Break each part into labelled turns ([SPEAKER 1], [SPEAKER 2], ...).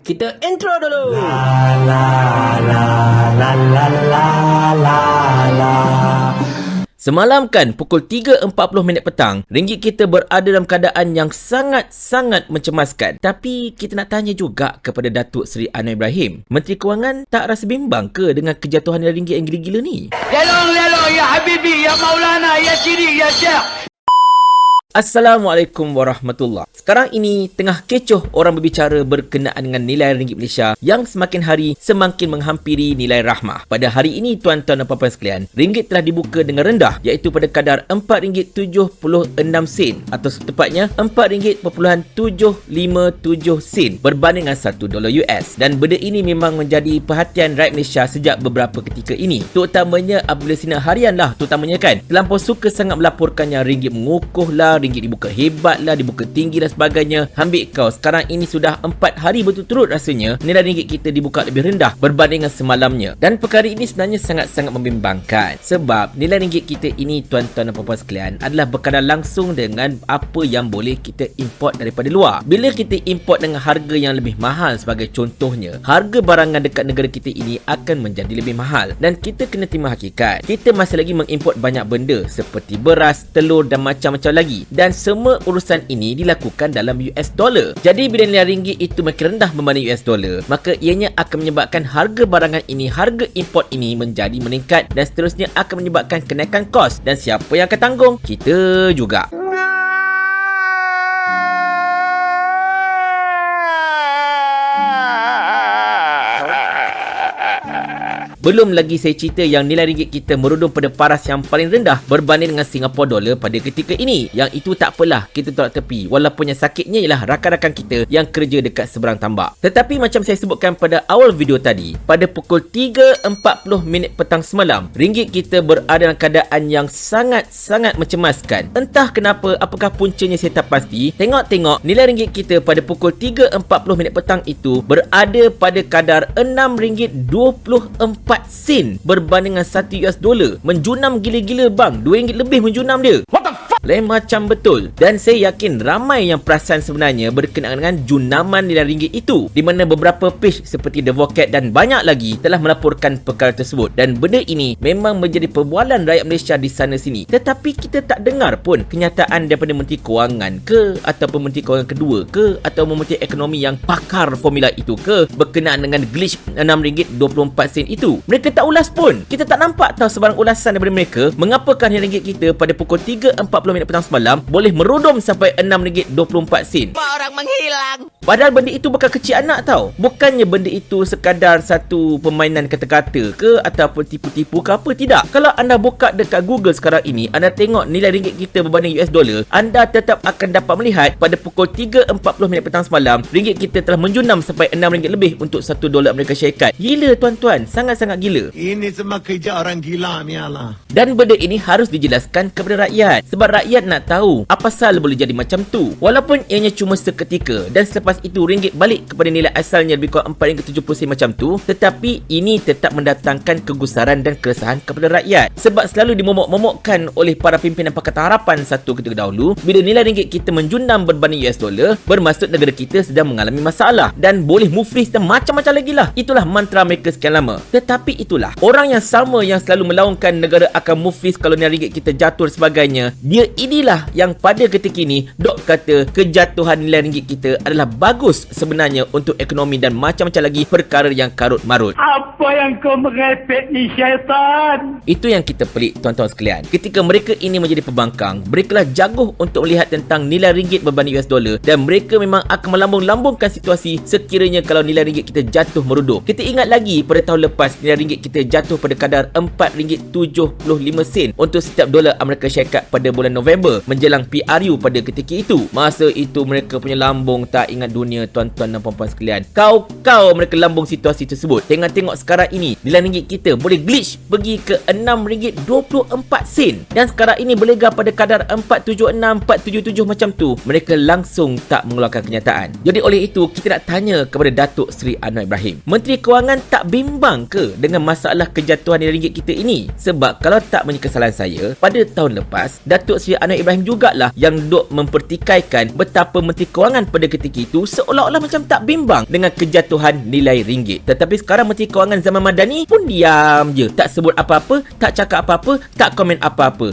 [SPEAKER 1] Kita intro dulu. Semalam kan pukul 3.40 petang, ringgit kita berada dalam keadaan yang sangat-sangat mencemaskan. Tapi kita nak tanya juga kepada Datuk Seri Anwar Ibrahim, Menteri Kewangan, tak rasa bimbang ke dengan kejatuhan nilai ringgit yang gila-gila ni?
[SPEAKER 2] Yalong ya Habibi, ya Maulana, ya Sidi, ya Syekh.
[SPEAKER 1] Assalamualaikum warahmatullahi. Sekarang ini tengah kecoh orang berbicara berkenaan dengan nilai ringgit Malaysia yang semakin hari semakin menghampiri nilai rahmah. Pada hari ini tuan-tuan dan puan-puan sekalian, ringgit telah dibuka dengan rendah iaitu pada kadar RM4.76 atau tepatnya RM4.757 berbanding dengan $1 US. Dan benda ini memang menjadi perhatian rakyat Malaysia sejak beberapa ketika ini. Terutamanya apabila sinar harian lah terutamanya kan terlampau suka sangat melaporkannya ringgit mengukuh lah, ringgit dibuka hebat lah, dibuka tinggi dan sebagainya. Ambil kau, sekarang ini sudah 4 hari berturut-turut rasanya nilai ringgit kita dibuka lebih rendah berbanding dengan semalamnya. Dan perkara ini sebenarnya sangat-sangat membimbangkan sebab nilai ringgit kita ini tuan-tuan dan puan-puan sekalian adalah berkaitan langsung dengan apa yang boleh kita import daripada luar. Bila kita import dengan harga yang lebih mahal, sebagai contohnya, harga barangan dekat negara kita ini akan menjadi lebih mahal. Dan kita kena terima hakikat, kita masih lagi mengimport banyak benda seperti beras, telur dan macam-macam lagi. Dan semua urusan ini dilakukan dalam US dollar. Jadi bila nilai ringgit itu makin rendah berbanding US dollar, maka ianya akan menyebabkan harga barangan ini, harga import ini menjadi meningkat dan seterusnya akan menyebabkan kenaikan kos. Dan siapa yang akan tanggung? Kita juga. Belum lagi saya cerita yang nilai ringgit kita merudum pada paras yang paling rendah berbanding dengan Singapore dollar pada ketika ini. Yang itu tak apalah, kita tolak tepi. Walaupun yang sakitnya ialah rakan-rakan kita yang kerja dekat seberang tambak. Tetapi macam saya sebutkan pada awal video tadi, pada pukul 3.40 petang semalam, ringgit kita berada dalam keadaan yang sangat-sangat mencemaskan. Entah kenapa, apakah puncanya saya tak pasti. Tengok-tengok nilai ringgit kita pada pukul 3.40 petang itu berada pada kadar RM6.24 berbanding dengan $1 menjunam gila-gila bang. RM2 lebih menjunam dia. What the fuck? Lain macam betul. Dan saya yakin ramai yang perasan sebenarnya berkenaan dengan junaman nilai ringgit itu, di mana beberapa page seperti The Vocat dan banyak lagi telah melaporkan perkara tersebut. Dan benda ini memang menjadi perbualan rakyat Malaysia di sana sini. Tetapi kita tak dengar pun kenyataan daripada Menteri Kewangan ke, ataupun Menteri Kewangan kedua ke, atau Menteri Ekonomi yang pakar formula itu ke, berkenaan dengan glitch RM6.24 itu. Mereka tak ulas pun. Kita tak nampak tahu sebarang ulasan daripada mereka mengapakah nilai ringgit kita pada pukul 3.40 petang semalam boleh merudum sampai RM6.24.
[SPEAKER 2] Orang menghilang.
[SPEAKER 1] Padahal benda itu bukan kecil anak tau. Bukannya benda itu sekadar satu permainan kata-kata ke ataupun tipu-tipu ke apa, tidak. Kalau anda buka dekat Google sekarang ini, anda tengok nilai ringgit kita berbanding US dollar, anda tetap akan dapat melihat pada pukul 3.40 petang semalam, ringgit kita telah menjunam sampai RM6 lebih untuk $1 Amerika Syarikat. Gila tuan-tuan, sangat-sangat gila.
[SPEAKER 3] Ini semua kerja orang gila ni Allah.
[SPEAKER 1] Dan benda ini harus dijelaskan kepada rakyat, sebab rakyat nak tahu apa pasal boleh jadi macam tu. Walaupun ianya cuma seketika dan selepas itu ringgit balik kepada nilai asalnya lebih kurang RM4.70 macam tu, tetapi ini tetap mendatangkan kegusaran dan keresahan kepada rakyat. Sebab selalu dimomok-momokkan oleh para pimpinan Pakatan Harapan satu ketika dahulu, bila nilai ringgit kita menjunam berbanding US dollar, bermaksud negara kita sedang mengalami masalah dan boleh muflis dan macam-macam lagi lah. Itulah mantra mereka sekian lama. Tetapi itulah orang yang sama yang selalu melaungkan negara akan muflis kalau nilai ringgit kita jatuh dan sebagainya. Dia inilah yang pada ketika ini dok kata kejatuhan nilai ringgit kita adalah bagus sebenarnya untuk ekonomi dan macam-macam lagi perkara yang karut marut.
[SPEAKER 2] Apa yang kau merepek ni, syaitan?
[SPEAKER 1] Itu yang kita pelik tuan-tuan sekalian. Ketika mereka ini menjadi pembangkang, mereka lah jaguh untuk melihat tentang nilai ringgit berbanding US dollar, dan mereka memang akan melambung-lambungkan situasi sekiranya kalau nilai ringgit kita jatuh merudum. Kita ingat lagi pada tahun lepas nilai ringgit kita jatuh pada kadar RM4.75 untuk setiap dolar Amerika Syarikat pada bulan November menjelang PRU pada ketika itu. Masa itu mereka punya lambung tak ingat dunia tuan-tuan dan puan-puan sekalian. Kau mereka lambung situasi tersebut. Tengok sekarang ini nilai ringgit kita boleh glitch pergi ke RM6.24. Dan sekarang ini berlega pada kadar 476, 477 macam tu. Mereka langsung tak mengeluarkan kenyataan. Jadi oleh itu, kita nak tanya kepada Datuk Seri Anwar Ibrahim, Menteri Kewangan tak bimbang ke dengan masalah kejatuhan nilai ringgit kita ini? Sebab kalau tak punya kesalahan saya, pada tahun lepas Datuk Seri Anwar Ibrahim jugalah yang duk mempertikaikan betapa Menteri Kewangan pada ketika itu seolah-olah macam tak bimbang dengan kejatuhan nilai ringgit. Tetapi sekarang Menteri Kewangan zaman Madani pun diam je, tak sebut apa-apa, tak cakap apa-apa, tak komen apa-apa.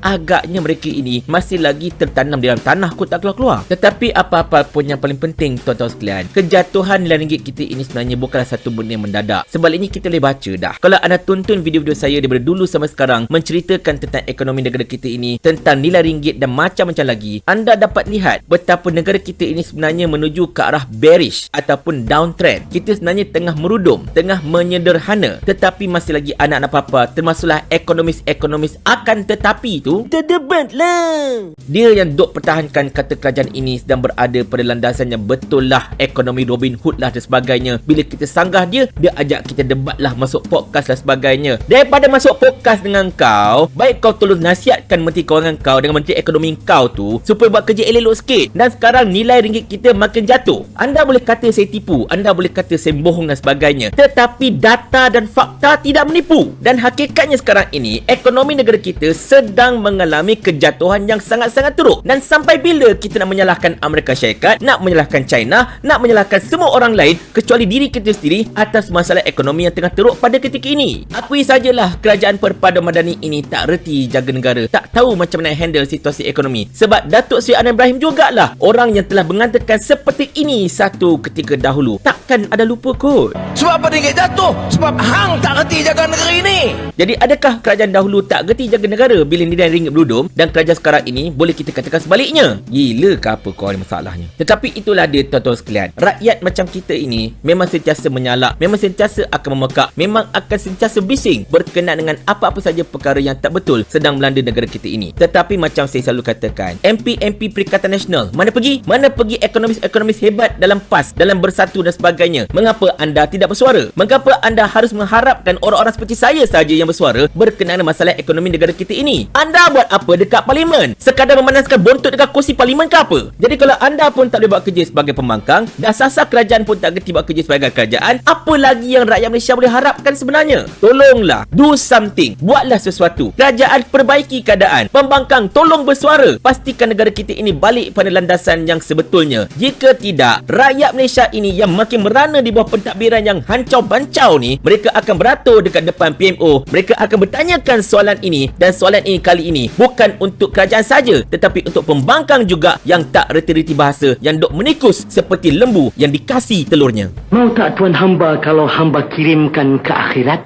[SPEAKER 1] Agaknya mereka ini masih lagi tertanam di dalam tanah kot tak keluar-keluar. Tetapi apa-apa pun yang paling penting tuan-tuan sekalian, kejatuhan nilai ringgit kita ini sebenarnya bukanlah satu benda yang mendadak. Sebaliknya kita boleh baca dah. Kalau anda tonton video-video saya daripada dulu sampai sekarang menceritakan tentang ekonomi negara kita ini, tentang nilai ringgit dan macam-macam lagi, anda dapat lihat betapa negara kita ini sebenarnya menuju ke arah bearish ataupun downtrend. Kita sebenarnya tengah merudum, tengah menyederhana. Tetapi masih lagi anak-anak papa, termasuklah ekonomis-ekonomis akan tetapi itu terdebat lah. Dia yang duk pertahankan kata kerajaan ini sedang berada pada landasan yang betul lah, ekonomi Robin Hood lah dan sebagainya. Bila kita sanggah dia ajak kita debat lah, masuk podcast dan sebagainya. Daripada masuk podcast dengan kau, baik kau tolong nasihatkan Menteri Kewangan kau dengan Menteri Ekonomi kau tu supaya buat kerja elok sikit. Dan sekarang nilai ringgit kita makin jatuh. Anda boleh kata saya tipu, anda boleh kata saya bohong dan sebagainya, tetapi data dan fakta tidak menipu. Dan hakikatnya sekarang ini ekonomi negara kita sedang mengalami kejatuhan yang sangat-sangat teruk. Dan sampai bila kita nak menyalahkan Amerika Syarikat, nak menyalahkan China, nak menyalahkan semua orang lain kecuali diri kita sendiri atas masalah ekonomi yang tengah teruk pada ketika ini? Akui sajalah kerajaan Perpaduan Madani ini tak reti jaga negara, tak tahu macam mana handle situasi ekonomi. Sebab Datuk Seri Anwar Ibrahim jugalah orang yang telah mengatakan seperti ini satu ketika dahulu. Takkan ada lupa kot.
[SPEAKER 2] Sebab apa ringgit jatuh? Sebab hang tak reti jaga negara ini.
[SPEAKER 1] Jadi adakah kerajaan dahulu tak reti jaga negara bila nilai ringgit berudum, dan kerajaan sekarang ini boleh kita katakan sebaliknya? Gila ke apa kau ni masalahnya? Tetapi itulah dia tuan-tuan sekalian. Rakyat macam kita ini memang sentiasa menyalak, memang sentiasa akan memekak, memang akan sentiasa bising berkenaan dengan apa-apa saja perkara yang tak betul sedang melanda negara kita ini. Tetapi macam saya selalu katakan, MP Perikatan Nasional mana pergi? Mana pergi ekonomis-ekonomis hebat dalam PAS, dalam Bersatu dan sebagainya? Mengapa anda tidak bersuara? Mengapa anda harus mengharapkan orang-orang seperti saya saja yang bersuara berkenaan masalah ekonomi negara kita ini? Anda buat apa dekat parlimen? Sekadar memanaskan bontot dekat kursi parlimen ke apa? Jadi kalau anda pun tak boleh buat kerja sebagai pembangkang, dan sasa kerajaan pun tak gerti buat kerja sebagai kerajaan, apa lagi yang rakyat Malaysia boleh harapkan sebenarnya? Tolonglah, do something, buatlah sesuatu. Kerajaan perbaiki keadaan, pembangkang tolong bersuara, pastikan negara kita ini balik pada landasan yang sebetulnya. Jika tidak, rakyat Malaysia ini yang makin merana di bawah pentadbiran yang hancau-bancau ni, mereka akan beratur dekat depan PMO, mereka akan bertanyakan soalan ini, dan soalan ini kali ini bukan untuk kerajaan saja, tetapi untuk pembangkang juga yang tak reti-reti bahasa, yang dok menikus seperti lembu yang dikasih telurnya.
[SPEAKER 4] Mau tak tuan hamba kalau hamba kirimkan ke akhirat?